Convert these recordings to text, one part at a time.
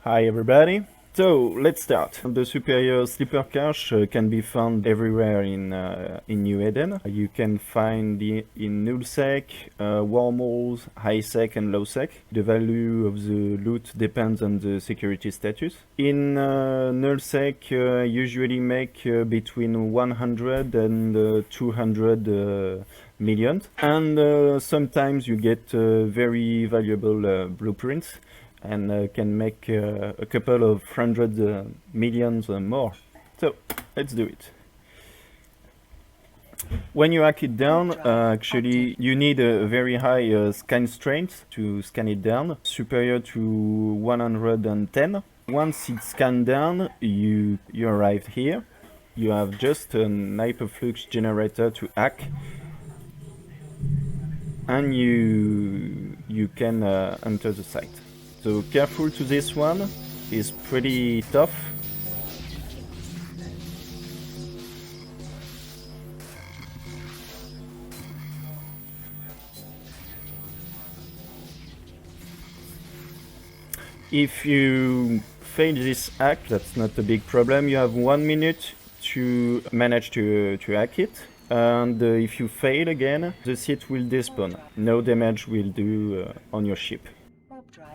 Hi everybody. So let's start. The superior sleeper cache can be found everywhere in New Eden. You can find it in nullsec, wormholes, highsec and lowsec. The value of the loot depends on the security status. In nullsec, usually make between 100 and 200 millions, and sometimes you get very valuable blueprints and can make a couple of hundred millions more. So let's do it. When you hack it down, actually you need a very high scan strength to scan it down, superior to 110. Once it's scanned down, you arrive here. You have just an hyperflux generator to hack, and you can enter the site. So careful to this one, it's pretty tough. If you fail this hack, that's not a big problem. You have 1 minute to manage to hack it. And if you fail again, the seat will despawn. No damage will do on your ship.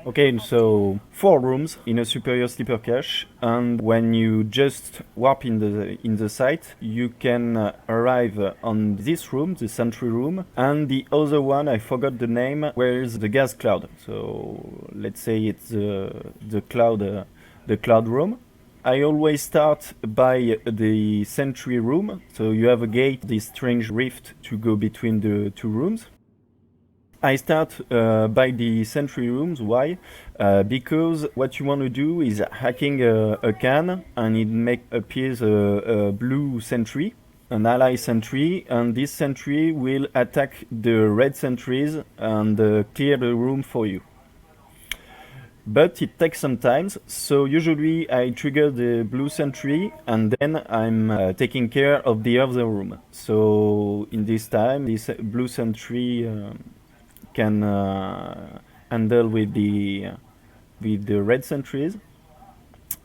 Okay, so 4 rooms in a superior sleeper cache, and when you just warp in the site, you can arrive on this room, the sentry room, and the other one, I forgot the name, where is the gas cloud. So let's say it's the cloud room. I always start by the sentry room, so you have a gate, this strange rift to go between the 2 rooms. I start by the sentry rooms. Why? Because what you want to do is hacking a can, and it appears a blue sentry, an ally sentry, and this sentry will attack the red sentries and clear the room for you. But it takes some time, so usually I trigger the blue sentry and then I'm taking care of the other room. So in this time, this blue sentry can handle with the red sentries,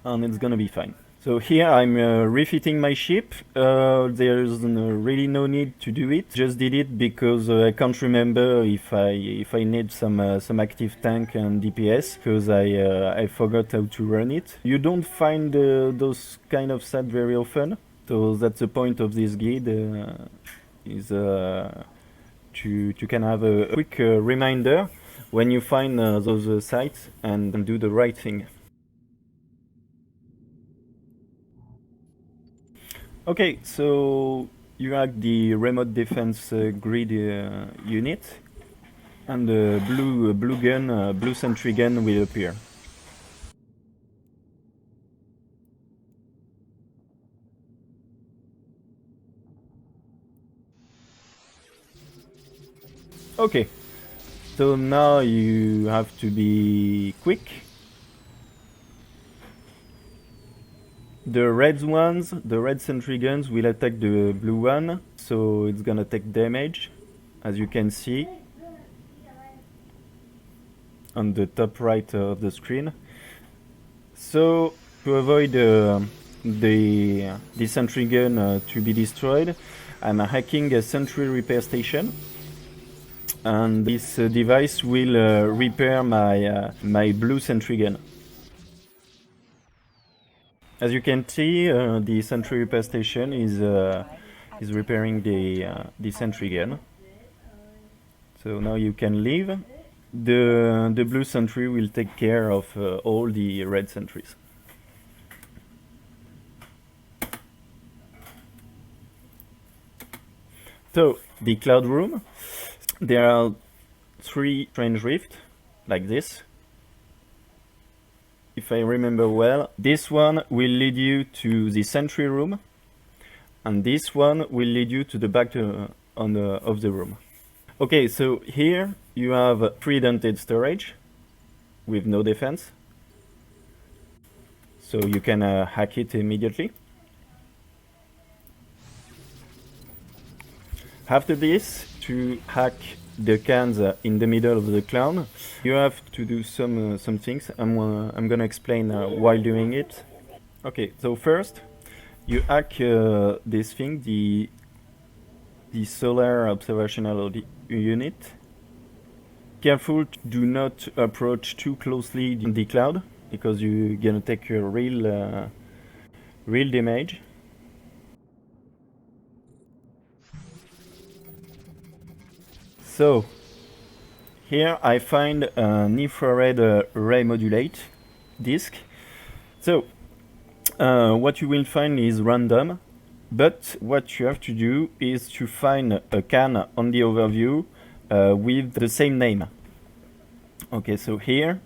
and it's gonna be fine. So here I'm refitting my ship. There's really no need to do it. Just did it because I can't remember if I need some active tank and DPS, because I forgot how to run it. You don't find those kind of stats very often, so that's the point of this guide. Is to can have a quick reminder when you find those sites and do the right thing. Okay, so you have the remote defense grid unit, and the blue sentry gun will appear. Okay, so now you have to be quick. The red sentry guns will attack the blue one, so it's gonna take damage, as you can see on the top right of the screen. So to avoid the sentry gun to be destroyed, I'm hacking a sentry repair station, and this device will repair my blue sentry gun. As you can see, the sentry repair station is repairing the sentry gun. So now you can leave. The blue sentry will take care of all the red sentries. So the cloud room. There are 3 strange rifts, like this. If I remember well, this one will lead you to the sentry room, and this one will lead you to the back of the room. Okay, so here you have 3 dented storage with no defense, so you can hack it immediately. After this, to hack the cans in the middle of the cloud, you have to do some things. I'm gonna explain while doing it. Okay, so first you hack this thing, the solar observational unit. Careful, do not approach too closely the cloud because you're gonna take a real damage. So here I find an infrared ray modulate disk. So what you will find is random, but what you have to do is to find a can on the overview with the same name. Okay, so here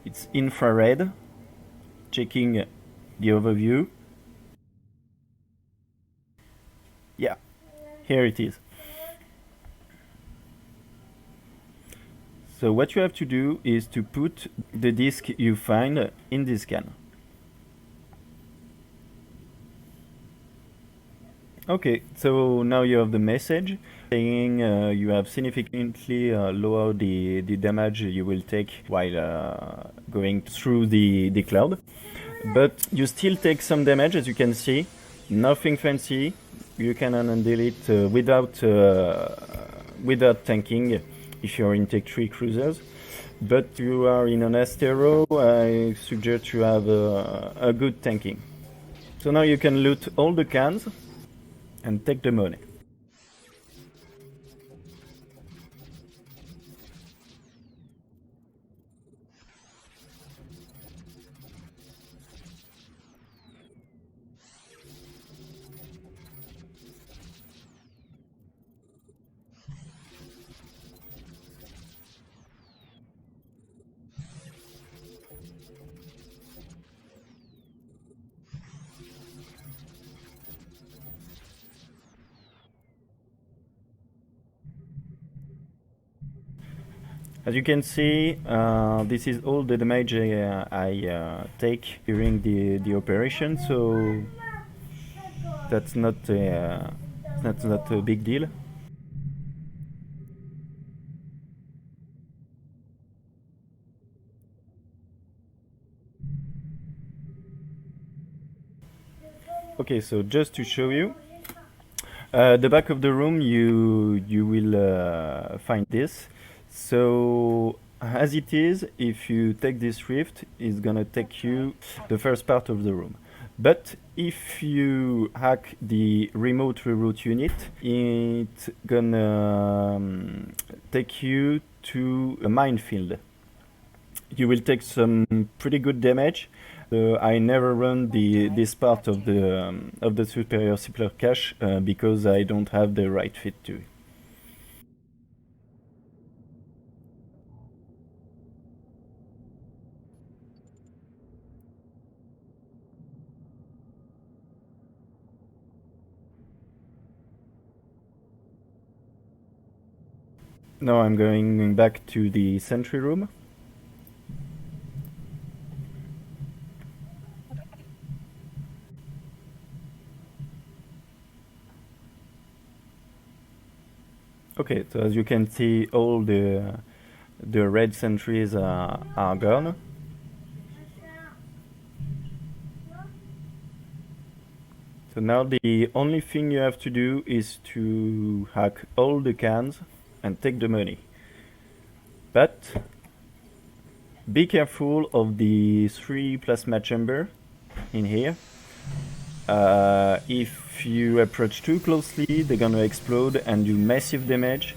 it's infrared, checking the overview. Yeah, here it is. So what you have to do is to put the disk you find in this can. Okay, so now you have the message saying you have significantly lowered the damage you will take while going through the cloud. But you still take some damage, as you can see. Nothing fancy. You can handle it without tanking if you're in Tech 3 cruisers. But you are in an Astero, I suggest you have a good tanking. So now you can loot all the cans and take the money. As you can see, this is all the damage I take during the operation, so that's not a big deal. Okay, so just to show you, the back of the room, you will find this. So as it is, if you take this rift, it's gonna take you the first part of the room. But if you hack the remote reroute unit, it's gonna take you to a minefield. You will take some pretty good damage. I never run this part of the superior Simpler cache because I don't have the right fit to. Now I'm going back to the sentry room. Okay, so as you can see, all the red sentries are gone. So now the only thing you have to do is to hack all the cans and take the money. But be careful of the 3 plasma chamber in here. If you approach too closely, they're gonna explode and do massive damage.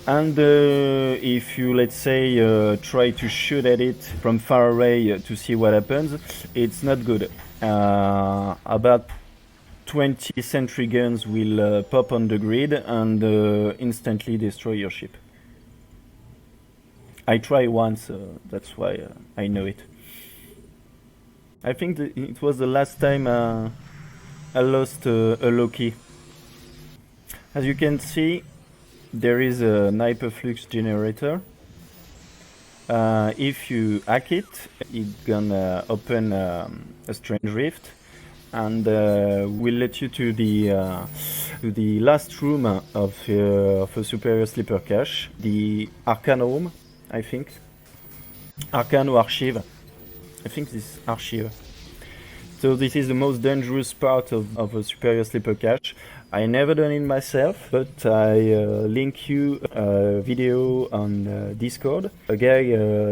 And if you, let's say, try to shoot at it from far away to see what happens, it's not good. About 20 sentry guns will pop on the grid and instantly destroy your ship. I tried once, that's why I know it. I think it was the last time I lost a Loki. As you can see, there is an hyperflux generator. If you hack it, it's gonna open a strange rift. and we'll let you to the last room of a superior sleeper cache, the Arcane room, I think. Arcane or Archive. I think this is Archive. So this is the most dangerous part of a superior sleeper cache. I never done it myself, but I link you a video on Discord. A guy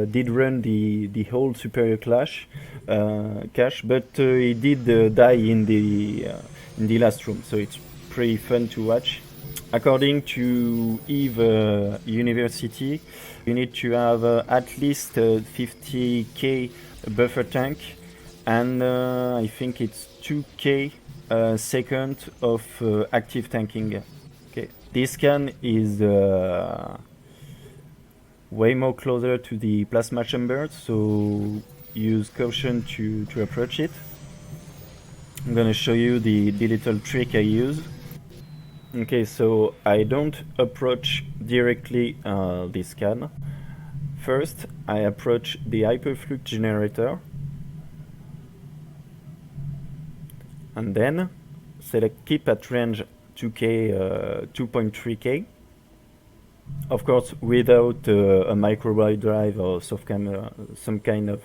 did run the whole superior cache, but he did die in the last room, so it's pretty fun to watch. According to Eve University, you need to have at least 50k buffer tank, and I think it's 2k second of active tanking. Okay, this scan is way more closer to the plasma chamber, so use caution to approach it. I'm gonna show you the little trick I use. Okay, so I don't approach directly the scan. First, I approach the hyperflux generator, and then select keep at range 2k, 2.3k. Of course, without a microwave drive or some kind of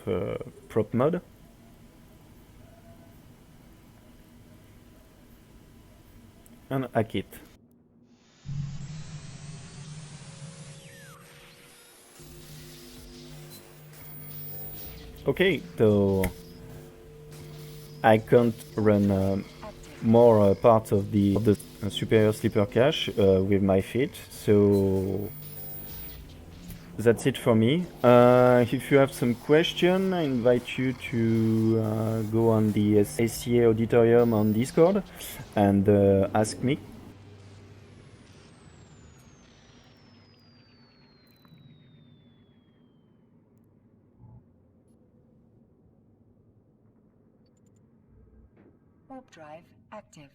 prop mod. And hack it. Okay, so I can't run more parts of the superior sleeper cache with my feet, so that's it for me. If you have some question, I invite you to go on the ACA auditorium on Discord and ask me. Warp drive active.